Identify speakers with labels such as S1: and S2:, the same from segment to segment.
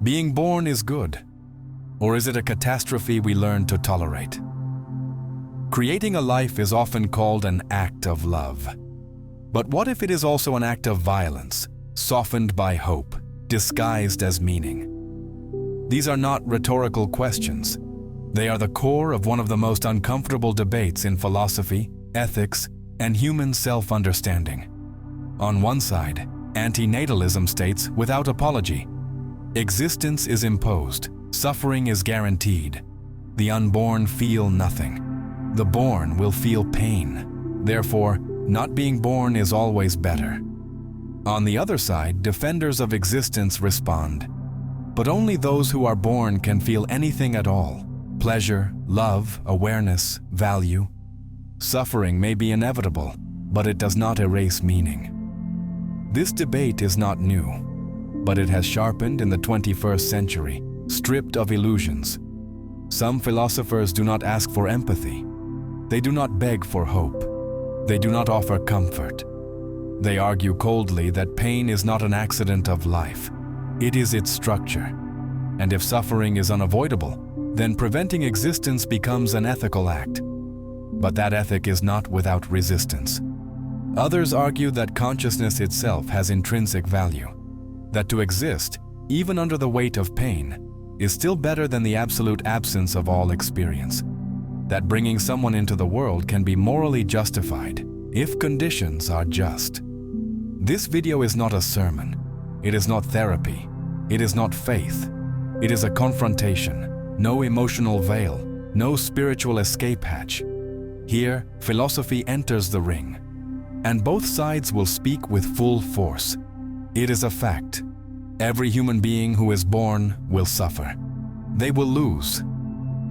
S1: Being born is good, or is it a catastrophe we learn to tolerate? Creating a life is often called an act of love. But what if it is also an act of violence, softened by hope, disguised as meaning? These are not rhetorical questions. They are the core of one of the most uncomfortable debates in philosophy, ethics, and human self-understanding. On one side, antinatalism states, without apology, existence is imposed, suffering is guaranteed. The unborn feel nothing. The born will feel pain. Therefore, not being born is always better. On the other side, defenders of existence respond, but only those who are born can feel anything at all. Pleasure, love, awareness, value. Suffering may be inevitable, but it does not erase meaning. This debate is not new, but it has sharpened in the 21st century, stripped of illusions. Some philosophers do not ask for empathy. They do not beg for hope. They do not offer comfort. They argue coldly that pain is not an accident of life. It is its structure. And if suffering is unavoidable, then preventing existence becomes an ethical act. But that ethic is not without resistance. Others argue that consciousness itself has intrinsic value, that to exist, even under the weight of pain, is still better than the absolute absence of all experience. That bringing someone into the world can be morally justified if conditions are just. This video is not a sermon. It is not therapy. It is not faith. It is a confrontation. No emotional veil. No spiritual escape hatch. Here, philosophy enters the ring, and both sides will speak with full force. It is a fact. Every human being who is born will suffer. They will lose.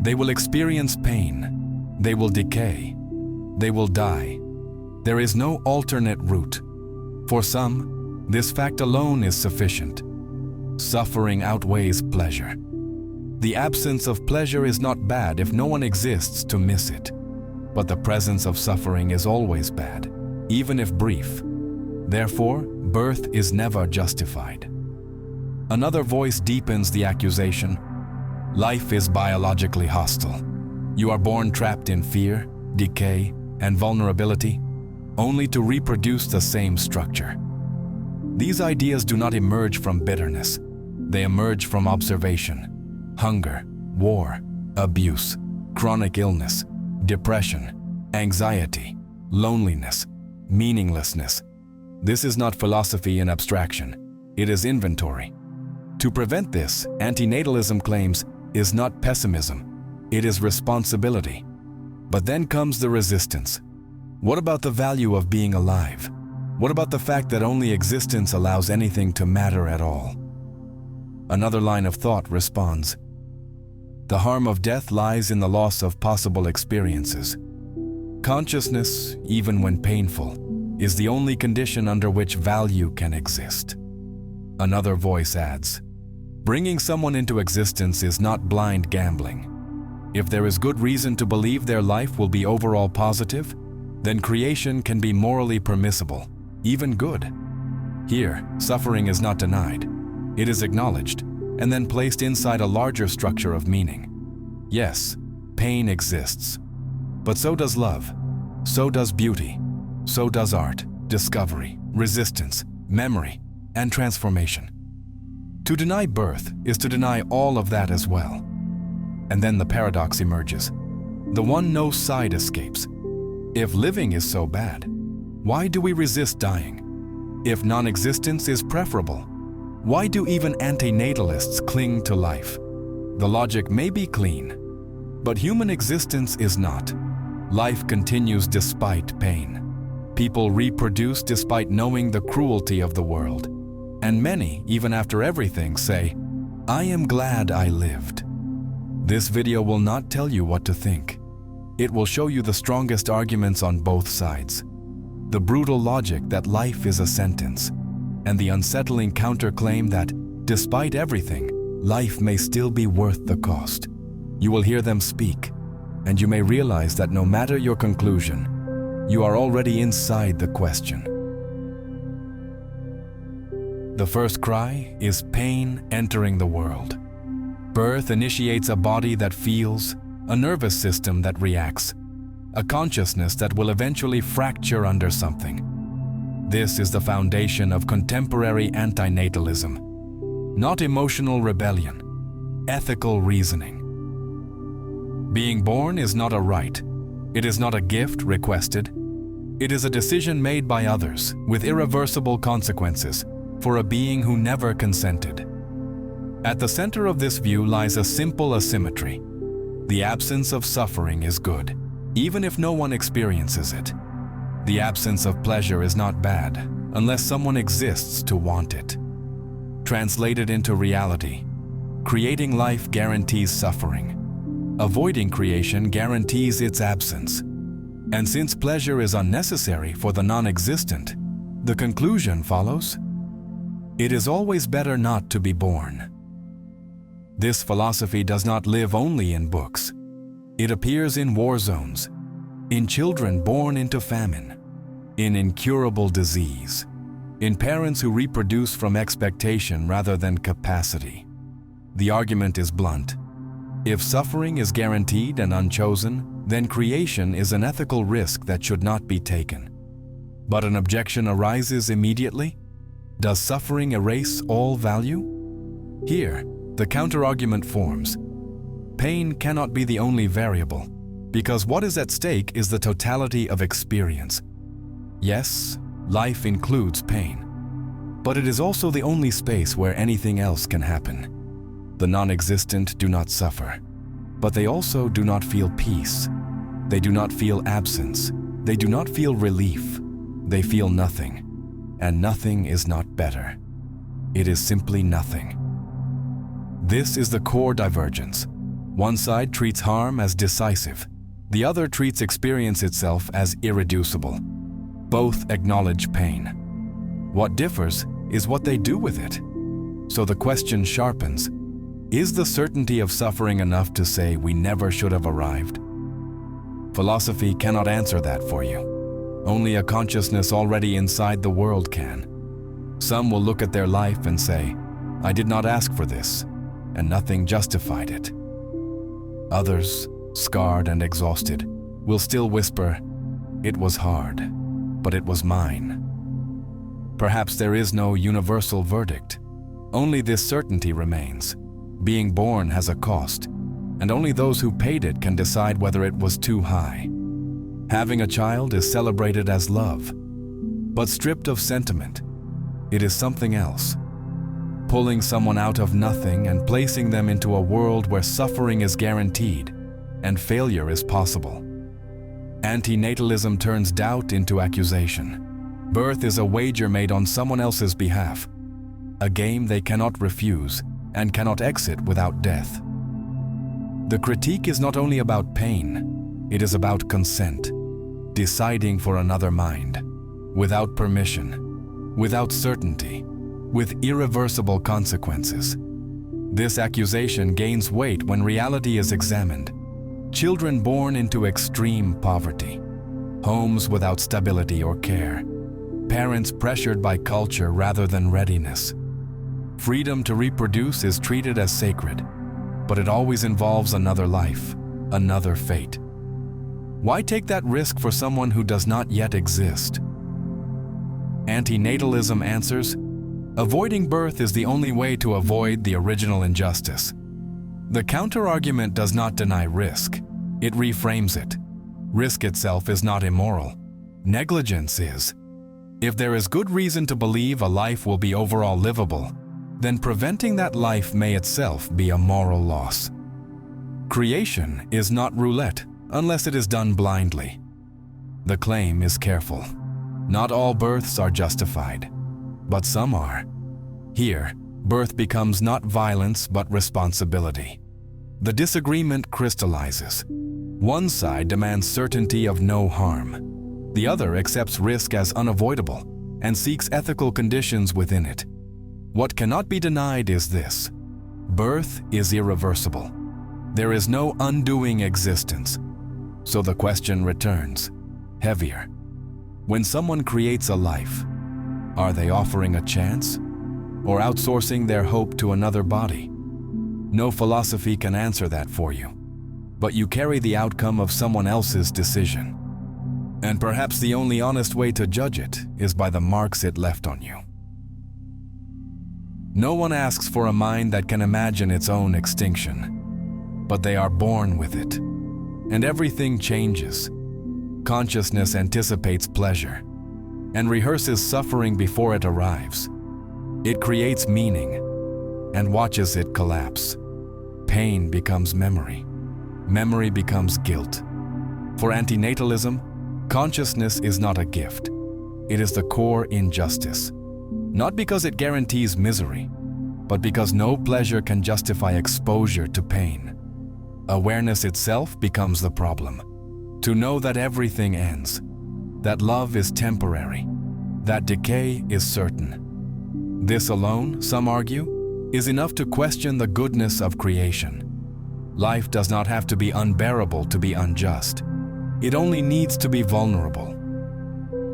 S1: They will experience pain. They will decay. They will die. There is no alternate route. For some, this fact alone is sufficient. Suffering outweighs pleasure. The absence of pleasure is not bad if no one exists to miss it. But the presence of suffering is always bad, even if brief. Therefore, birth is never justified. Another voice deepens the accusation. Life is biologically hostile. You are born trapped in fear, decay, and vulnerability, only to reproduce the same structure. These ideas do not emerge from bitterness. They emerge from observation. Hunger, war, abuse, chronic illness, depression, anxiety, loneliness, meaninglessness. This is not philosophy in abstraction. It is inventory. To prevent this, antinatalism claims, is not pessimism. It is responsibility. But then comes the resistance. What about the value of being alive? What about the fact that only existence allows anything to matter at all? Another line of thought responds. The harm of death lies in the loss of possible experiences. Consciousness, even when painful, is the only condition under which value can exist. Another voice adds, bringing someone into existence is not blind gambling. If there is good reason to believe their life will be overall positive, then creation can be morally permissible, even good. Here, suffering is not denied. It is acknowledged, and then placed inside a larger structure of meaning. Yes, pain exists. But so does love. So does beauty. So does art, discovery, resistance, memory, and transformation. To deny birth is to deny all of that as well. And then the paradox emerges. The one no side escapes. If living is so bad, why do we resist dying? If non-existence is preferable, why do even antinatalists cling to life? The logic may be clean, but human existence is not. Life continues despite pain. People reproduce despite knowing the cruelty of the world. And many, even after everything, say, I am glad I lived. This video will not tell you what to think. It will show you the strongest arguments on both sides. The brutal logic that life is a sentence, and the unsettling counterclaim that, despite everything, life may still be worth the cost. You will hear them speak, and you may realize that no matter your conclusion, you are already inside the question. The first cry is pain entering the world. Birth initiates a body that feels, a nervous system that reacts, a consciousness that will eventually fracture under something. This is the foundation of contemporary antinatalism. Not emotional rebellion, ethical reasoning. Being born is not a right. It is not a gift requested. It is a decision made by others with irreversible consequences for a being who never consented. At the center of this view lies a simple asymmetry. The absence of suffering is good, even if no one experiences it. The absence of pleasure is not bad, unless someone exists to want it. Translated into reality, creating life guarantees suffering. Avoiding creation guarantees its absence. And since pleasure is unnecessary for the non-existent, the conclusion follows: it is always better not to be born. This philosophy does not live only in books. It appears in war zones, in children born into famine, in incurable disease, in parents who reproduce from expectation rather than capacity. The argument is blunt. If suffering is guaranteed and unchosen, then creation is an ethical risk that should not be taken. But an objection arises immediately. Does suffering erase all value? Here, the counterargument forms. Pain cannot be the only variable, because what is at stake is the totality of experience. Yes, life includes pain, but it is also the only space where anything else can happen. The non-existent do not suffer, but they also do not feel peace. They do not feel absence. They do not feel relief. They feel nothing, and nothing is not better. It is simply nothing. This is the core divergence. One side treats harm as decisive. The other treats experience itself as irreducible. Both acknowledge pain. What differs is what they do with it. So the question sharpens: is the certainty of suffering enough to say we never should have arrived? Philosophy cannot answer that for you. Only a consciousness already inside the world can. Some will look at their life and say, I did not ask for this, and nothing justified it. Others, scarred and exhausted, will still whisper, it was hard, but it was mine. Perhaps there is no universal verdict. Only this certainty remains. Being born has a cost, and only those who paid it can decide whether it was too high. Having a child is celebrated as love, but stripped of sentiment, it is something else. Pulling someone out of nothing and placing them into a world where suffering is guaranteed and failure is possible. Antinatalism turns doubt into accusation. Birth is a wager made on someone else's behalf, a game they cannot refuse and cannot exit without death. The critique is not only about pain, it is about consent, deciding for another mind, without permission, without certainty, with irreversible consequences. This accusation gains weight when reality is examined. Children born into extreme poverty, homes without stability or care, parents pressured by culture rather than readiness. Freedom to reproduce is treated as sacred, but it always involves another life, another fate. Why take that risk for someone who does not yet exist? Antinatalism answers, avoiding birth is the only way to avoid the original injustice. The counterargument does not deny risk, it reframes it. Risk itself is not immoral. Negligence is. If there is good reason to believe a life will be overall livable, then preventing that life may itself be a moral loss. Creation is not roulette unless it is done blindly. The claim is careful. Not all births are justified, but some are. Here, birth becomes not violence but responsibility. The disagreement crystallizes. One side demands certainty of no harm. The other accepts risk as unavoidable and seeks ethical conditions within it. What cannot be denied is this: birth is irreversible. There is no undoing existence. So the question returns, heavier. When someone creates a life, are they offering a chance or outsourcing their hope to another body? No philosophy can answer that for you, but you carry the outcome of someone else's decision. And perhaps the only honest way to judge it is by the marks it left on you. No one asks for a mind that can imagine its own extinction, but they are born with it. And everything changes. Consciousness anticipates pleasure and rehearses suffering before it arrives. It creates meaning and watches it collapse. Pain becomes memory. Memory becomes guilt. For antinatalism, consciousness is not a gift. It is the core injustice. Not because it guarantees misery, but because no pleasure can justify exposure to pain. Awareness itself becomes the problem. To know that everything ends, that love is temporary, that decay is certain. This alone, some argue, is enough to question the goodness of creation. Life does not have to be unbearable to be unjust. It only needs to be vulnerable.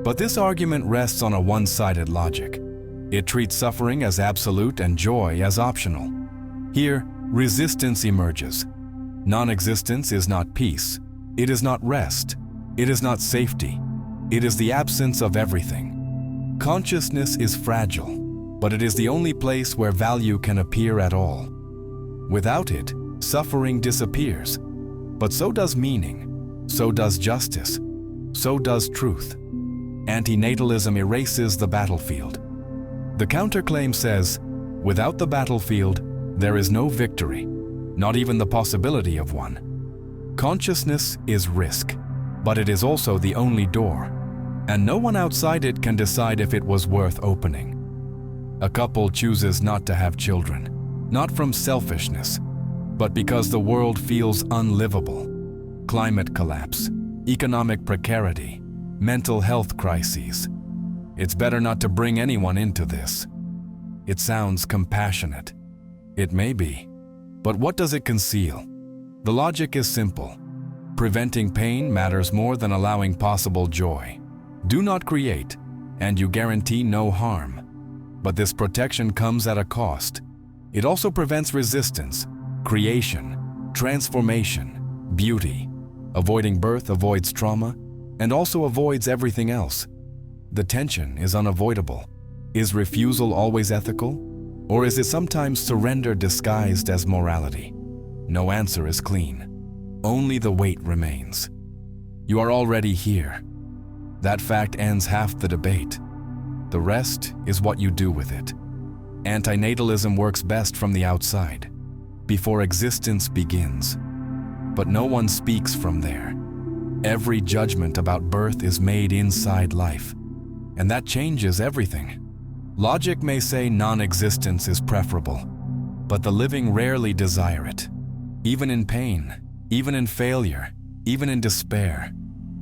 S1: But this argument rests on a one-sided logic. It treats suffering as absolute and joy as optional. Here, resistance emerges. Non-existence is not peace. It is not rest. It is not safety. It is the absence of everything. Consciousness is fragile, but it is the only place where value can appear at all. Without it, suffering disappears. But so does meaning. So does justice. So does truth. Antinatalism erases the battlefield. The counterclaim says, without the battlefield, there is no victory, not even the possibility of one. Consciousness is risk, but it is also the only door, and no one outside it can decide if it was worth opening. A couple chooses not to have children, not from selfishness, but because the world feels unlivable. Climate collapse, economic precarity, mental health crises. It's better not to bring anyone into this. It sounds compassionate. It may be. But what does it conceal? The logic is simple. Preventing pain matters more than allowing possible joy. Do not create, and you guarantee no harm. But this protection comes at a cost. It also prevents resistance, creation, transformation, beauty. Avoiding birth avoids trauma, and also avoids everything else. The tension is unavoidable. Is refusal always ethical? Or is it sometimes surrender disguised as morality? No answer is clean. Only the weight remains. You are already here. That fact ends half the debate. The rest is what you do with it. Antinatalism works best from the outside, before existence begins. But no one speaks from there. Every judgment about birth is made inside life, and that changes everything. Logic may say non-existence is preferable, but the living rarely desire it. Even in pain, even in failure, even in despair,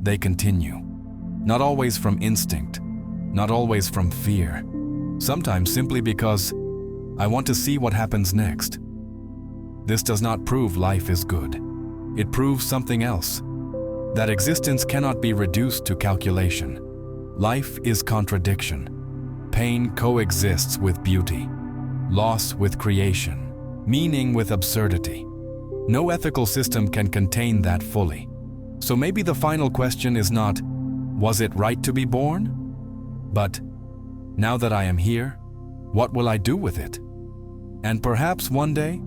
S1: they continue. Not always from instinct, not always from fear. Sometimes simply because I want to see what happens next. This does not prove life is good. It proves something else. That existence cannot be reduced to calculation. Life is contradiction. Pain coexists with beauty, loss with creation, meaning with absurdity. No ethical system can contain that fully. So maybe the final question is not, was it right to be born? But, now that I am here, what will I do with it? And perhaps one day,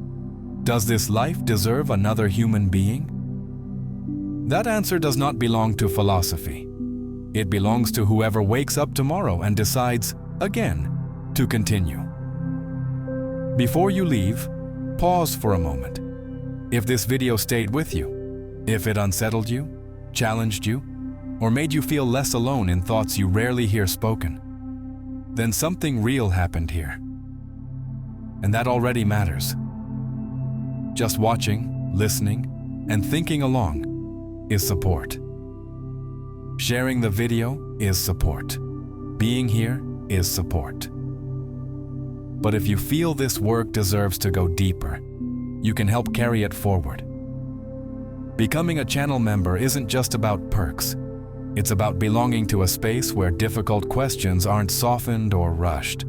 S1: does this life deserve another human being? That answer does not belong to philosophy. It belongs to whoever wakes up tomorrow and decides, again, to continue. Before you leave, pause for a moment. If this video stayed with you, if it unsettled you, challenged you, or made you feel less alone in thoughts you rarely hear spoken, then something real happened here. And that already matters. Just watching, listening, and thinking along is support. Sharing the video is support. Being here is support. But if you feel this work deserves to go deeper, you can help carry it forward. Becoming a channel member isn't just about perks. It's about belonging to a space where difficult questions aren't softened or rushed.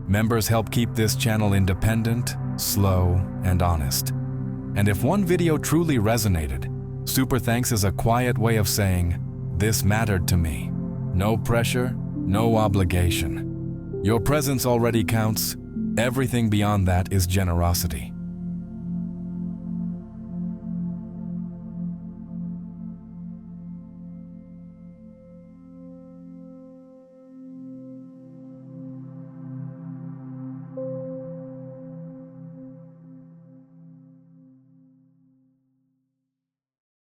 S1: Members help keep this channel independent, slow, and honest. And if one video truly resonated, Super Thanks is a quiet way of saying, "This mattered to me." No pressure, no obligation. Your presence already counts. Everything beyond that is generosity.